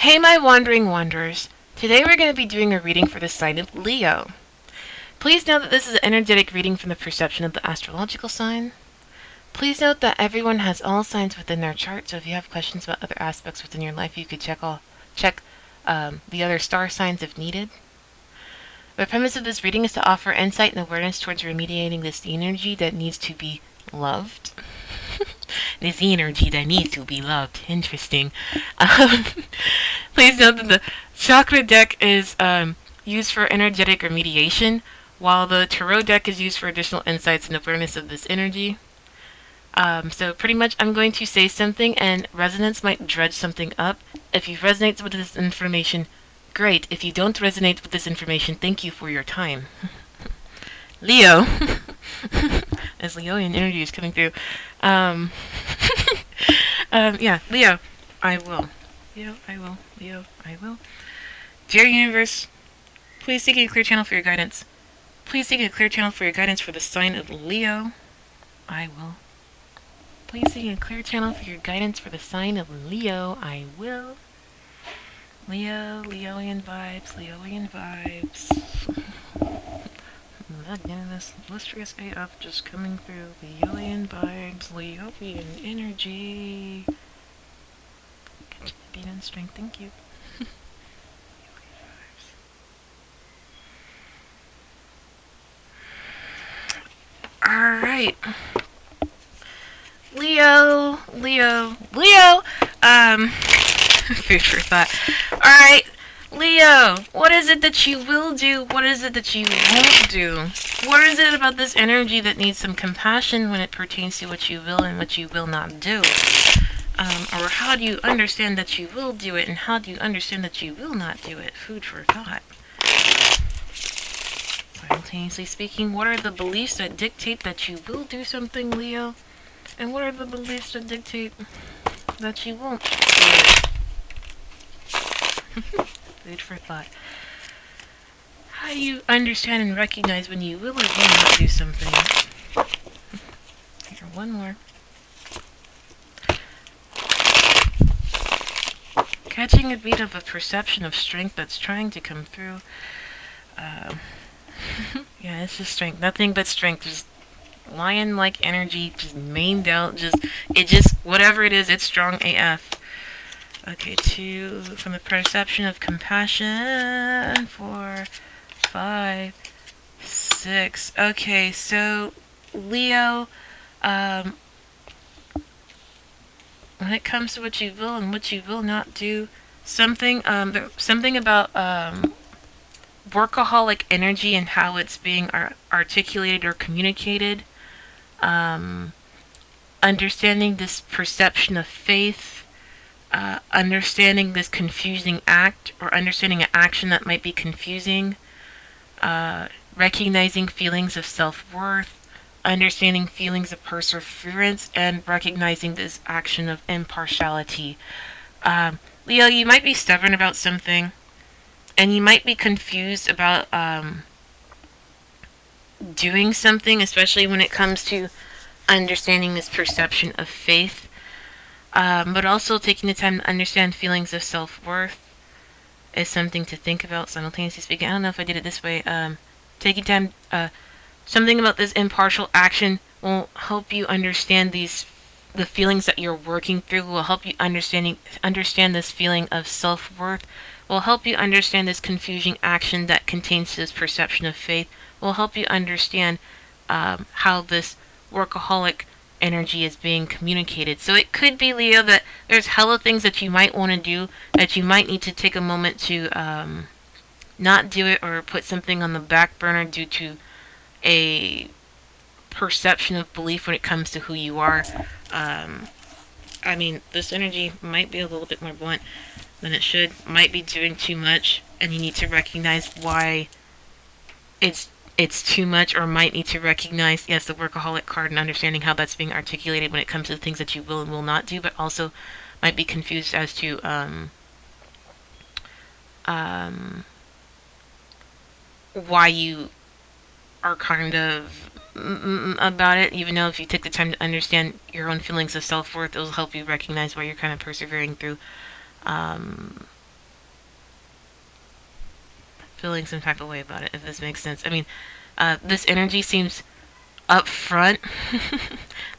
Hey, my wandering wanderers. Today we're going to be doing a reading for the sign of Leo. Please note that this is an energetic reading from the perception of the astrological sign. Please note that everyone has all signs within their chart, so if you have questions about other aspects within your life, you could check the other star signs if needed. The premise of this reading is to offer insight and awareness towards remediating this energy that needs to be loved. This energy that needs to be loved. Interesting. Please note that the chakra deck is used for energetic remediation, while the tarot deck is used for additional insights and awareness of this energy. So pretty much I'm going to say something and resonance might dredge something up. If you resonate with this information, great. If you don't resonate with this information, thank you for your time. Leo. As Leoian energy is coming through. Yeah, Leo, I will. Leo, I will. Leo, I will. Dear Universe, please seek a clear channel for your guidance. Please seek a clear channel for your guidance for the sign of Leo. I will. Please seek a clear channel for your guidance for the sign of Leo. I will. Leo, Leoian vibes, Leoian vibes. This illustrious AF just coming through. Leoian vibes, Leoian energy. Beat and strength, thank you. Alright. Leo. Food for thought. Alright, Leo, what is it that you will do? What is it that you won't do? What is it about this energy that needs some compassion when it pertains to what you will and what you will not do? Or how do you understand that you will do it, and how do you understand that you will not do it? Food for thought. Simultaneously speaking, what are the beliefs that dictate that you will do something, Leo? And what are the beliefs that dictate that you won't do it? Food for thought. How do you understand and recognize when you will or will not do something? Here, one more. Catching a beat of a perception of strength that's trying to come through. Yeah, it's just strength. Nothing but strength. Just lion-like energy, just mained out. Whatever it is, it's strong AF. Okay, 2 from the perception of compassion. 4, 5, 6. Okay, so Leo, when it comes to what you will and what you will not do, something about workaholic energy and how it's being articulated or communicated. Understanding this perception of faith, understanding this confusing act, or understanding an action that might be confusing, recognizing feelings of self-worth, understanding feelings of perseverance, and recognizing this action of impartiality. Leo, you might be stubborn about something, and you might be confused about doing something, especially when it comes to understanding this perception of faith, but also taking the time to understand feelings of self-worth is something to think about simultaneously speaking. I don't know if I did it this way. Taking time, something about this impartial action will help you understand the feelings that you're working through, will help you understand this feeling of self-worth, will help you understand this confusing action that contains this perception of faith, will help you understand how this workaholic energy is being communicated. So it could be, Leo, that there's hella things that you might want to do that you might need to take a moment to not do it, or put something on the back burner due to a perception of belief when it comes to who you are. I mean, this energy might be a little bit more blunt than it should, might be doing too much, and you need to recognize why it's too much, or might need to recognize, yes, the workaholic card, and understanding how that's being articulated when it comes to the things that you will and will not do, but also might be confused as to why you are kind of about it, even though if you take the time to understand your own feelings of self-worth, it will help you recognize why you're kind of persevering through feeling some type of way about it, if this makes sense. I mean, this energy seems up front.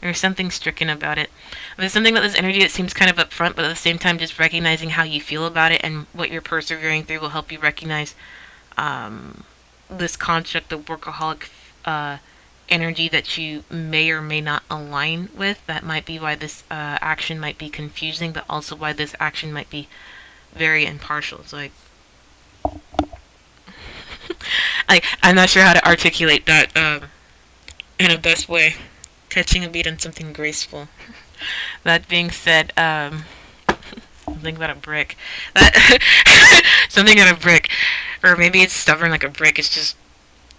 There's something stricken about it. There's something about this energy that seems kind of up front, but at the same time, just recognizing how you feel about it and what you're persevering through will help you recognize this construct of workaholic energy that you may or may not align with. That might be why this action might be confusing, but also why this action might be very impartial. It's like, I'm not sure how to articulate that in a best way. Catching a beat on something graceful. That being said, something about a brick. Something about a brick. Or maybe it's stubborn like a brick. It's just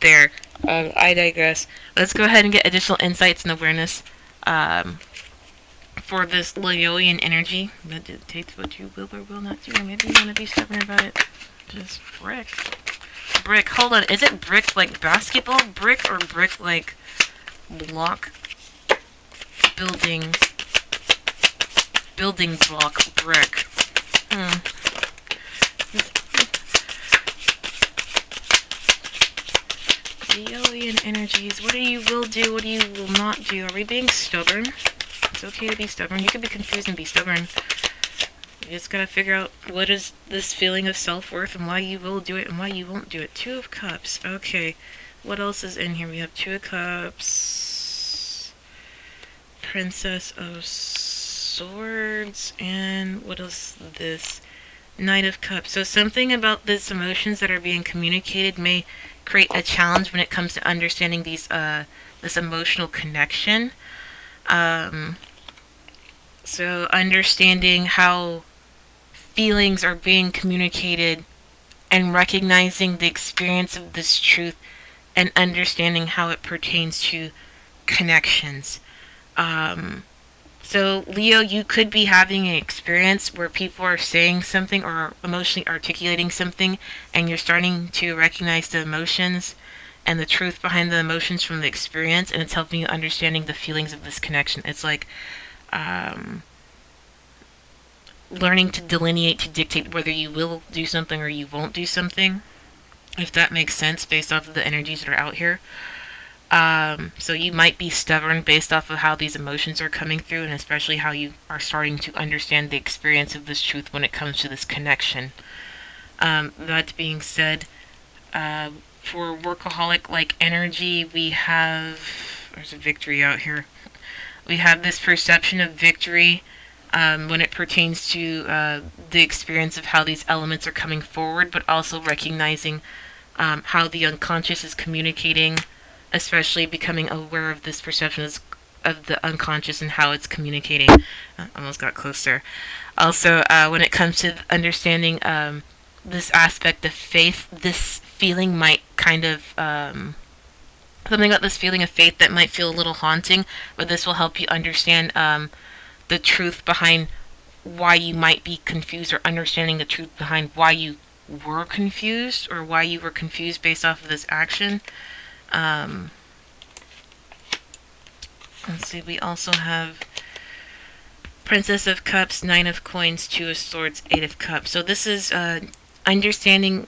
there. I digress. Let's go ahead and get additional insights and awareness for this Leoian energy. That dictates what you will or will not do. Maybe you want to be stubborn about it. Just brick. Brick. Hold on. Is it brick like basketball brick or brick like block building block brick? Leoian energies. What do you will do? What do you will not do? Are we being stubborn? It's okay to be stubborn. You can be confused and be stubborn. You just gotta figure out what is this feeling of self-worth and why you will do it and why you won't do it. 2 of Cups. Okay. What else is in here? We have 2 of Cups, Princess of Swords, and what else is this? Knight of Cups. So something about these emotions that are being communicated may create a challenge when it comes to understanding these this emotional connection. So understanding how feelings are being communicated and recognizing the experience of this truth and understanding how it pertains to connections. So Leo, you could be having an experience where people are saying something or emotionally articulating something, and you're starting to recognize the emotions and the truth behind the emotions from the experience, and it's helping you understanding the feelings of this connection. It's like learning to delineate, to dictate whether you will do something or you won't do something, if that makes sense based off of the energies that are out here. So you might be stubborn based off of how these emotions are coming through, and especially how you are starting to understand the experience of this truth when it comes to this connection. That being said, for workaholic-like energy, we have... There's a victory out here. We have this perception of victory when it pertains to the experience of how these elements are coming forward, but also recognizing how the unconscious is communicating, especially becoming aware of this perception of the unconscious and how it's communicating. Almost got closer. Also, when it comes to understanding this aspect of faith, this feeling might kind of... something about this feeling of faith that might feel a little haunting, but this will help you understand the truth behind why you might be confused, or understanding the truth behind why you were confused, or why you were confused based off of this action. Let's see, we also have Princess of Cups, 9 of Coins, 2 of Swords, 8 of Cups. So this is understanding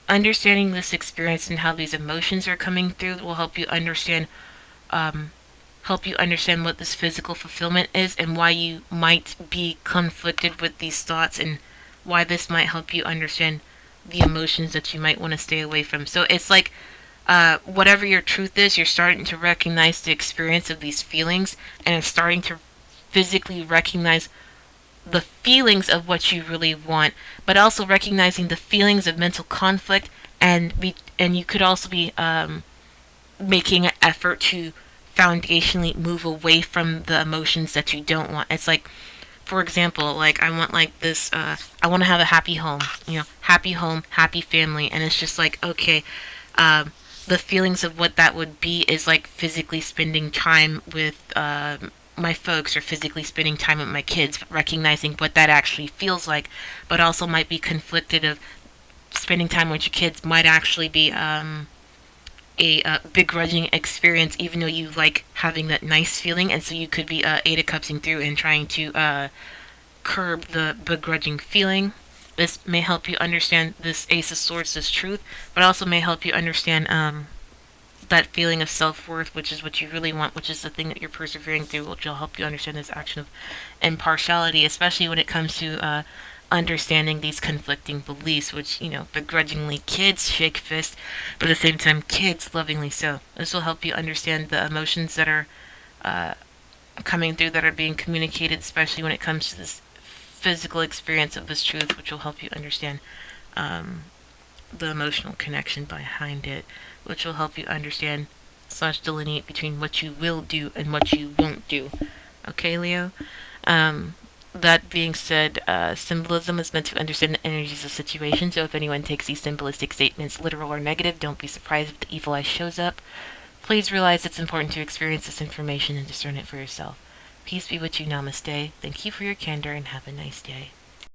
this experience and how these emotions are coming through will help you understand what this physical fulfillment is, and why you might be conflicted with these thoughts, and why this might help you understand the emotions that you might want to stay away from. So it's like whatever your truth is, you're starting to recognize the experience of these feelings, and it's starting to physically recognize the feelings of what you really want, but also recognizing the feelings of mental conflict, and you could also be making an effort to foundationally move away from the emotions that you don't want. It's like, for example, like I want like this, I want to have a happy home, happy home, happy family, and it's just like, okay, the feelings of what that would be is like physically spending time with my folks, or physically spending time with my kids, recognizing what that actually feels like, but also might be conflicted of spending time with your kids might actually be a begrudging experience, even though you like having that nice feeling, and so you could be 8 of Cupsing through and trying to curb the begrudging feeling. This may help you understand this Ace of Swords, this truth, but also may help you understand that feeling of self-worth, which is what you really want, which is the thing that you're persevering through, which will help you understand this action of impartiality, especially when it comes to understanding these conflicting beliefs, which, begrudgingly kids shake fists, but at the same time kids lovingly so. This will help you understand the emotions that are coming through, that are being communicated, especially when it comes to this physical experience of this truth, which will help you understand the emotional connection behind it, which will help you understand / delineate between what you will do and what you won't do. Okay, Leo? That being said, symbolism is meant to understand the energies of situations, so if anyone takes these symbolistic statements literal or negative, don't be surprised if the evil eye shows up. Please realize it's important to experience this information and discern it for yourself. Peace be with you. Namaste. Thank you for your candor and have a nice day.